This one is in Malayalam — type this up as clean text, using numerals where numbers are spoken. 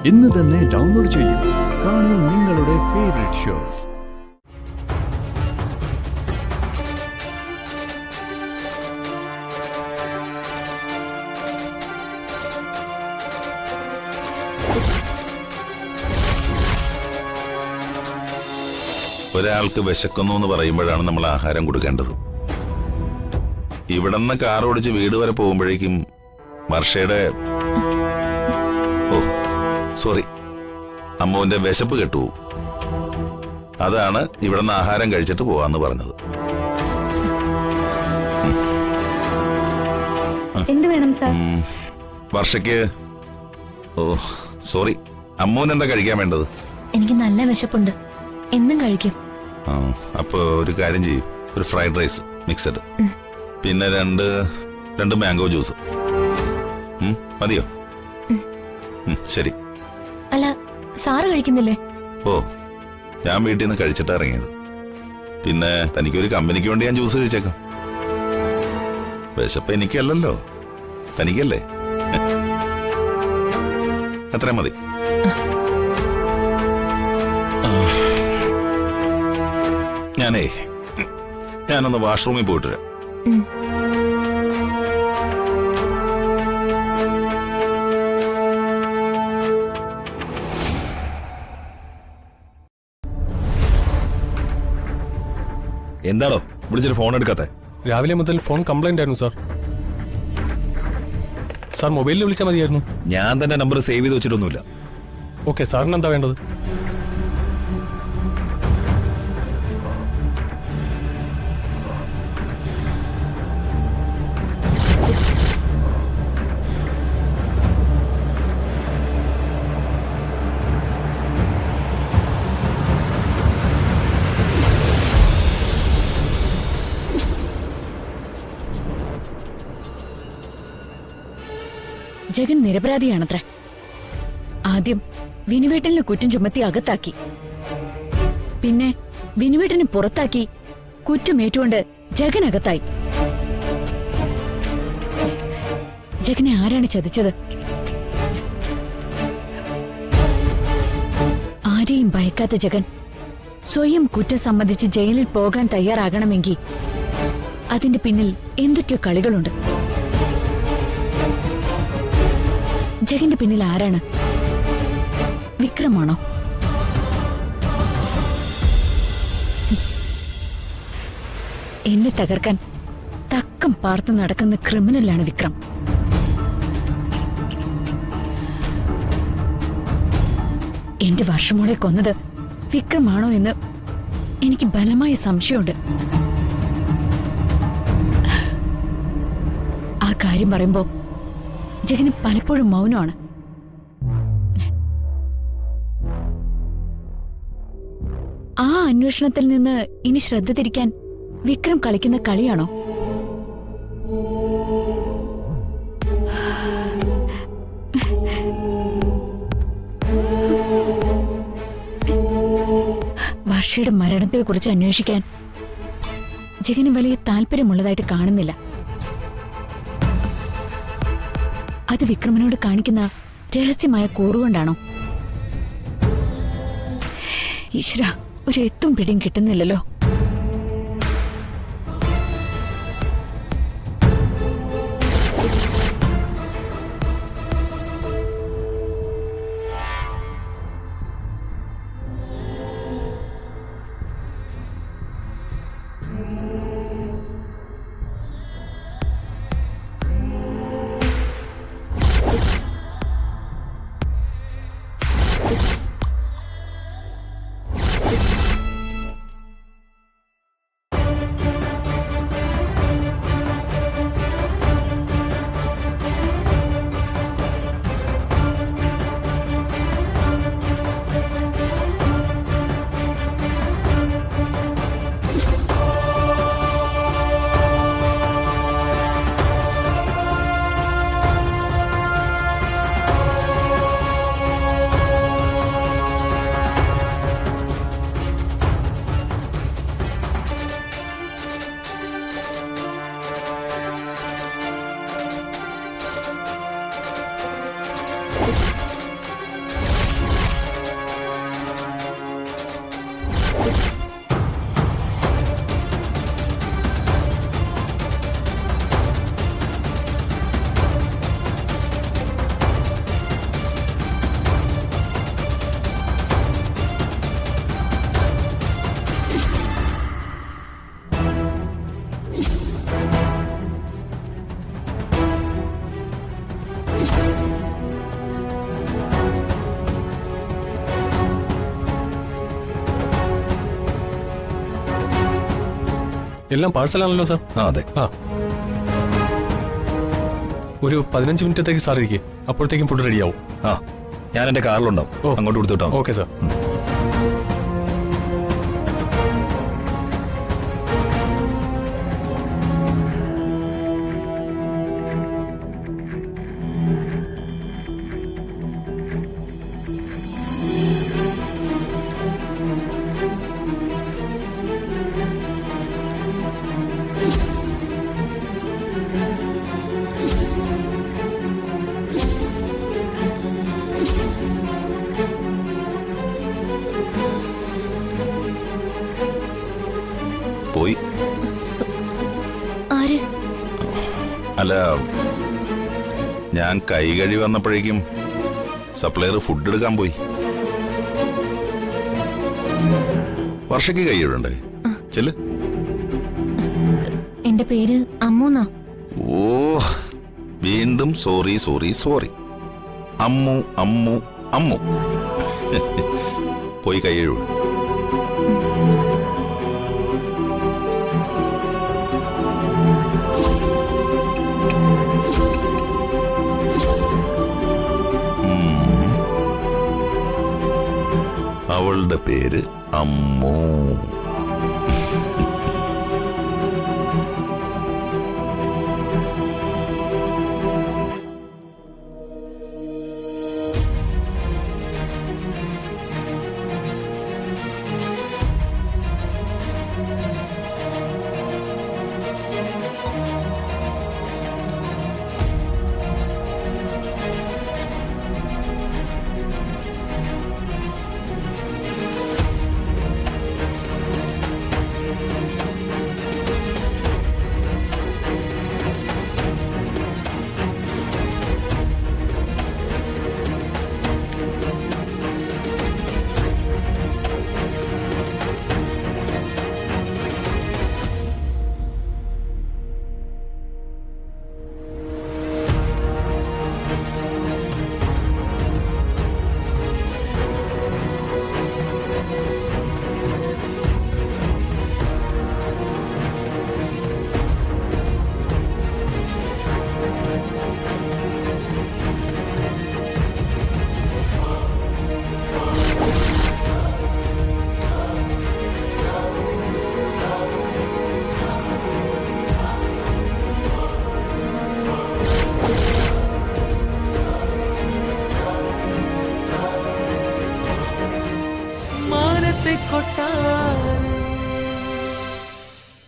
ഇന്ന് തന്നെ ഡൗൺലോഡ് ചെയ്യൂ. കാണൂ നിങ്ങളുടെ ഫേവറേറ്റ് ഷോസ്. ഒരാൾക്ക് വിശക്കുന്നു എന്ന് പറയുമ്പോഴാണ് നമ്മൾ ആഹാരം കൊടുക്കേണ്ടത്. ഇവിടുന്ന് കാർ ഓടിച്ച് വീട് വരെ പോകുമ്പോഴേക്കും വർഷയുടെ സോറി അമ്മുവിന്റെ വിശപ്പ് കെട്ടു. അതാണ് ഇവിടുന്ന് ആഹാരം കഴിച്ചിട്ട് പോവാന്ന് പറഞ്ഞത്. എന്ത് വേണം സാർ? വർഷയ്ക്ക് സോറി അമ്മുവിന് എന്താ കഴിക്കാൻ വേണ്ടത്? എനിക്ക് നല്ല വിശപ്പുണ്ട്, എന്നും കഴിക്കും. അപ്പൊ ഒരു കാര്യം ചെയ്യും, ഒരു ഫ്രൈഡ് റൈസ് മിക്സഡ്, പിന്നെ രണ്ട് മാംഗോ ജ്യൂസ് മതിയോ? ശരി. അല്ല, സാറ് കഴിക്കുന്നില്ലേ? ഓ, ഞാൻ വീട്ടിൽ നിന്ന് കഴിച്ചിട്ടാ ഇറങ്ങിയത്. പിന്നെ തനിക്കൊരു കമ്പനിക്ക് വേണ്ടി ഞാൻ ജ്യൂസ് കഴിച്ചേക്കാം. വിശപ്പ് എനിക്കല്ലല്ലോ, തനിക്കല്ലേ? അത്രയും മതി. ഞാനൊന്ന് വാഷ്റൂമിൽ പോയിട്ട് വരാം. എന്താണോ വിളിച്ചിട്ട് ഫോൺ എടുക്കാത്തെ? രാവിലെ മുതൽ ഫോൺ കംപ്ലൈന്റ് ആയിരുന്നു സാർ. സാർ മൊബൈലിൽ വിളിച്ചാൽ മതിയായിരുന്നു. ഞാൻ തന്നെ നമ്പർ സേവ് ചെയ്ത് വെച്ചിട്ടൊന്നുമില്ല. ഓക്കെ, സാറിന് എന്താ വേണ്ടത്? ജഗൻ നിരപരാധിയാണത്രേ. ആദ്യം വിനുവേട്ടനിൽ കുറ്റം ചുമത്തി അകത്താക്കി, പിന്നെ വിനുവേട്ടനെ പുറത്താക്കി കുറ്റമേറ്റുകൊണ്ട് ജഗൻ അകത്തായി. ജഗനെ ആരാണ് ചതിച്ചത്? ആരെയും ഭയക്കാത്ത ജഗൻ സ്വയം കുറ്റം സമ്മതിച്ച് ജയിലിൽ പോകാൻ തയ്യാറാകണമെങ്കിൽ അതിന്റെ പിന്നിൽ എന്തൊക്കെയോ കളികളുണ്ട്. ജഗന്റെ പിന്നിൽ ആരാണ്? വിക്രമാണോ? എന്നെ തകർക്കാൻ തക്കം പാർത്ത് നടക്കുന്ന ക്രിമിനലാണ് വിക്രം. എന്റെ വർഷമോളെ കൊന്നത് വിക്രമാണോ എന്ന് എനിക്ക് ബലമായ സംശയമുണ്ട്. ആ കാര്യം പറയുമ്പോ ജഗന് പലപ്പോഴും മൗനമാണ്. ആ അന്വേഷണത്തിൽ നിന്ന് ഇനി ശ്രദ്ധ തിരിക്കാൻ വിക്രം കളിക്കുന്ന കളിയാണോ? വർഷയുടെ മരണത്തെക്കുറിച്ച് അന്വേഷിക്കാൻ ജഗന് വലിയ താല്പര്യമുള്ളതായിട്ട് കാണുന്നില്ല. അത് വിക്രമനോട് കാണിക്കുന്ന രഹസ്യമായ കൂറുകൊണ്ടാണോ? ഈശ്വര, ഒരു എത്തും പിടിയും കിട്ടുന്നില്ലല്ലോ. എല്ലാം പാഴ്സലാണല്ലോ സാർ. ആ അതെ. ആ, ഒരു 15 മിനിറ്റത്തേക്ക് സാർ ഇരിക്കേ, അപ്പോഴത്തേക്കും ഫുഡ് റെഡിയാവും. ആ ഞാൻ എന്റെ കാറിലുണ്ടാവും. ഓ. അങ്ങോട്ട് കൊടുത്തുവിട്ടോ. Okay sir. പോയി. ആര്? അല്ല, ഞാൻ കൈ കഴുകി വന്നപ്പോഴേക്കും സപ്ലയർ ഫുഡ് എടുക്കാൻ പോയി. വർഷയ്ക്ക് കൈ കഴുകണ്ടേ? ചെല്. എന്റെ പേര് അമ്മൂന്നാ. ഓ, വീണ്ടും sorry sorry sorry. Ammu Ammu Ammu. പോയി കൈ കഴുകൂ. അവളുടെ പേര് അമ്മു.